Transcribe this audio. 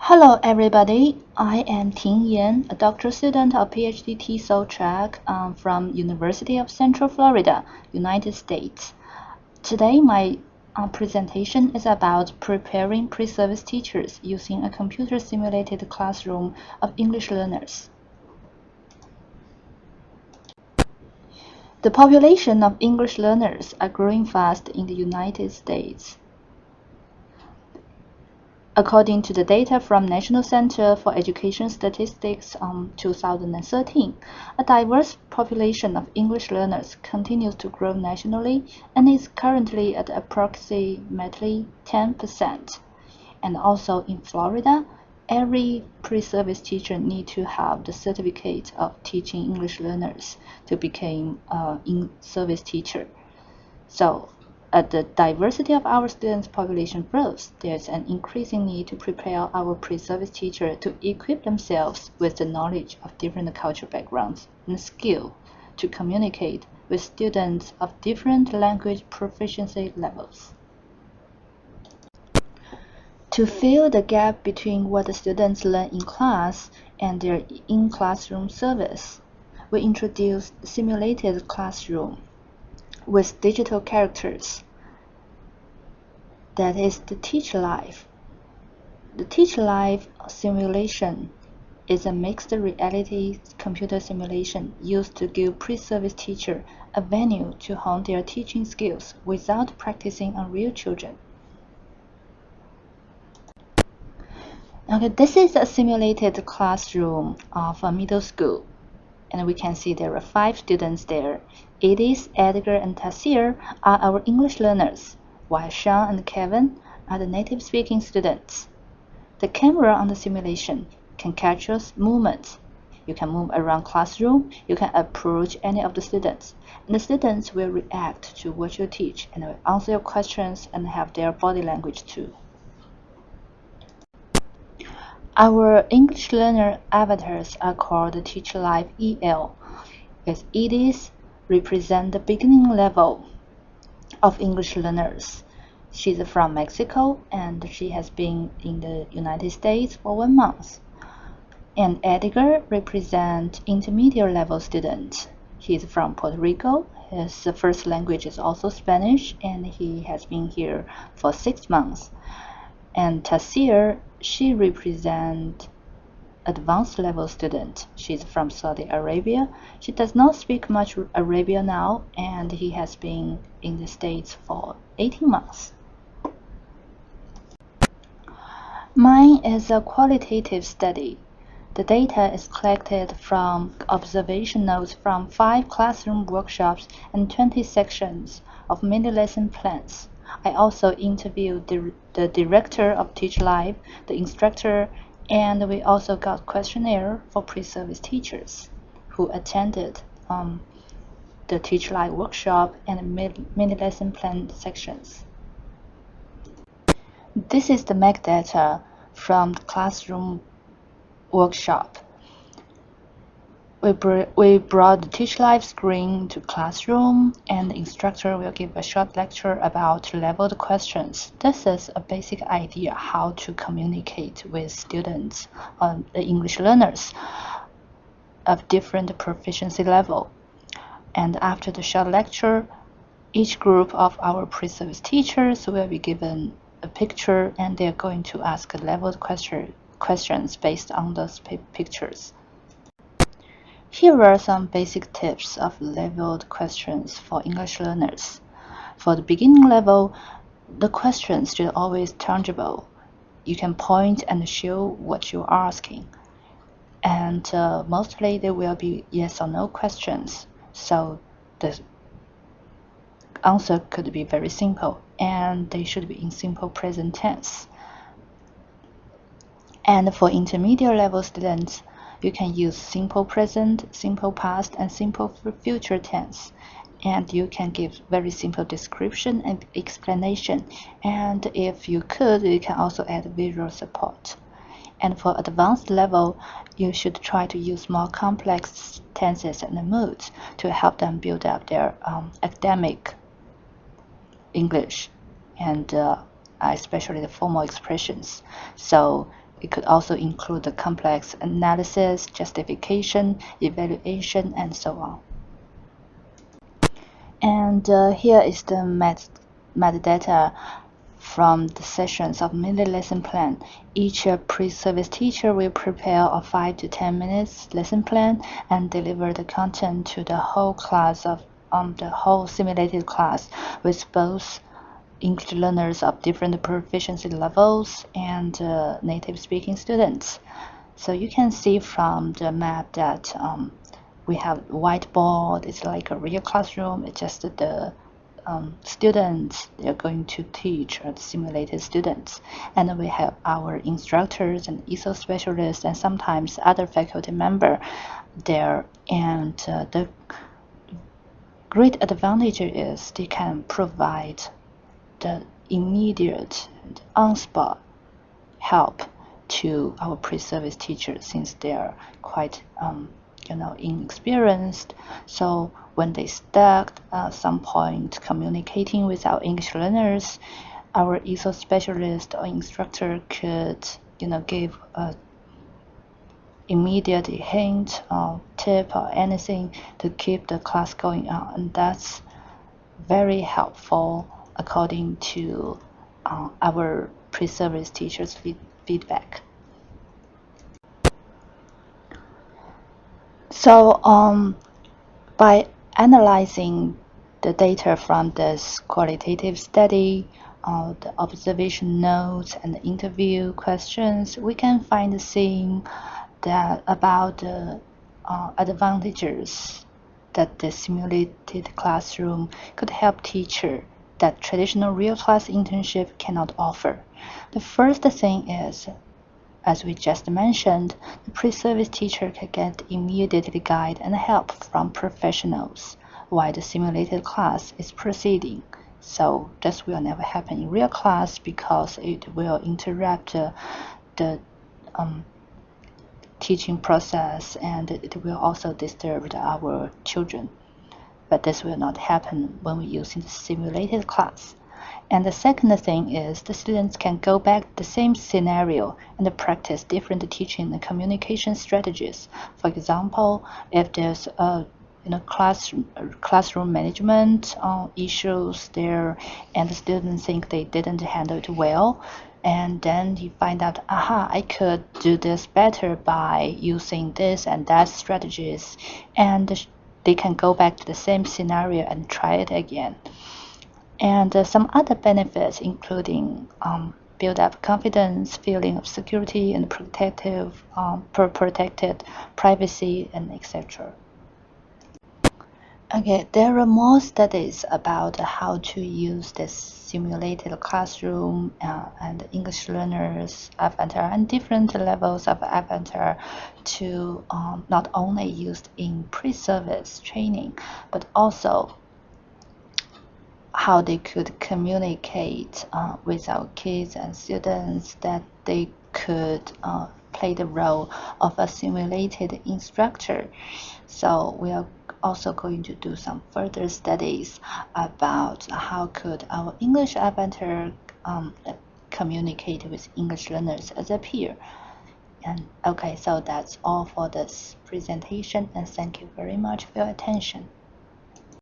Hello everybody, I am Ting Yan, a doctoral student of PhD TESOL track from University of Central Florida, United States. Today my presentation is about preparing pre-service teachers using a computer-simulated classroom of English learners. The population of English learners are growing fast in the United States. According to the data from National Center for Education Statistics 2013, a diverse population of English learners continues to grow nationally and is currently at approximately 10%. And also in Florida, every pre-service teacher needs to have the certificate of teaching English learners to become an in-service teacher. So, as the diversity of our students' population grows, there's an increasing need to prepare our pre-service teachers to equip themselves with the knowledge of different cultural backgrounds and skill to communicate with students of different language proficiency levels. To fill the gap between what the students learn in class and their in-classroom service, we introduced simulated classroom with digital characters. That is the Teach Live. The Teach Live simulation is a mixed reality computer simulation used to give pre-service teachers a venue to hone their teaching skills without practicing on real children. Okay, this is a simulated classroom of a middle school. And we can see there are 5 students there. Edith, Edgar, and Tassir are our English learners, while Sean and Kevin are the native-speaking students. The camera on the simulation can capture movements. You can move around classroom, you can approach any of the students, and the students will react to what you teach and will answer your questions and have their body language too. Our English learner avatars are called the Teach Live EL, as Edith represents the beginning level of English learners. She's from Mexico and she has been in the United States for 1 month. And Edgar represents intermediate level student. He's from Puerto Rico. His first language is also Spanish and he has been here for 6 months. And Tassir, she represents advanced level student. She's from Saudi Arabia. She does not speak much Arabic now, and he has been in the States for 18 months. Mine is a qualitative study. The data is collected from observation notes from 5 classroom workshops and 20 sections of mini lesson plans. I also interviewed the director of Teach Live, the instructor, and we also got questionnaire for pre-service teachers who attended the Teach Live workshop and mini lesson plan sections. This is the MEC data from the classroom workshop. We brought the Teach Live screen to classroom, and the instructor will give a short lecture about leveled questions. This is a basic idea how to communicate with students, the English learners of different proficiency level. And after the short lecture, each group of our pre-service teachers will be given a picture, and they're going to ask leveled questions based on those pictures. Here are some basic tips of leveled questions for English learners. For the beginning level, the questions should always tangible. You can point and show what you're asking. And mostly they will be yes or no questions. So the answer could be very simple, and they should be in simple present tense. And for intermediate level students, you can use simple present, simple past, and simple future tense. And you can give very simple description and explanation. And if you could, you can also add visual support. And for advanced level, you should try to use more complex tenses and moods to help them build up their academic English and especially the formal expressions. So it could also include the complex analysis, justification, evaluation, and so on. And here is the metadata from the sessions of mini lesson plan. Each pre-service teacher will prepare a 5 to 10 minutes lesson plan and deliver the content to the whole class of the whole simulated class with both English learners of different proficiency levels and native speaking students. So you can see from the map that we have whiteboard. It's like a real classroom. It's just the students they're going to teach are the simulated students, and we have our instructors and ESO specialists and sometimes other faculty member there. And the great advantage is they can provide the immediate and on-spot help to our pre-service teachers since they are quite inexperienced. So when they stuck at some point communicating with our English learners, our ESO specialist or instructor could give a immediate hint or tip or anything to keep the class going on, and that's very helpful according to our pre-service teachers' feedback. So by analyzing the data from this qualitative study, the observation notes and the interview questions, we can find the thing that about the advantages that the simulated classroom could help teacher that traditional real class internship cannot offer. The first thing is, as we just mentioned, the pre-service teacher can get immediately guide and help from professionals while the simulated class is proceeding. So this will never happen in real class because it will interrupt the teaching process, and it will also disturb our children. But this will not happen when we use the simulated class. And the second thing is the students can go back to the same scenario and practice different teaching and communication strategies. For example, if there's a classroom management issues there and the students think they didn't handle it well, and then you find out, I could do this better by using this and that strategies, and they can go back to the same scenario and try it again. And some other benefits including build up confidence, feeling of security and protected privacy, and etc. Okay, there are more studies about how to use this simulated classroom and English learners avatar and different levels of avatar to not only used in pre-service training, but also how they could communicate with our kids and students, that they could play the role of a simulated instructor. So we are also going to do some further studies about how could our English avatar communicate with English learners as a peer. And okay, so that's all for this presentation, and thank you very much for your attention.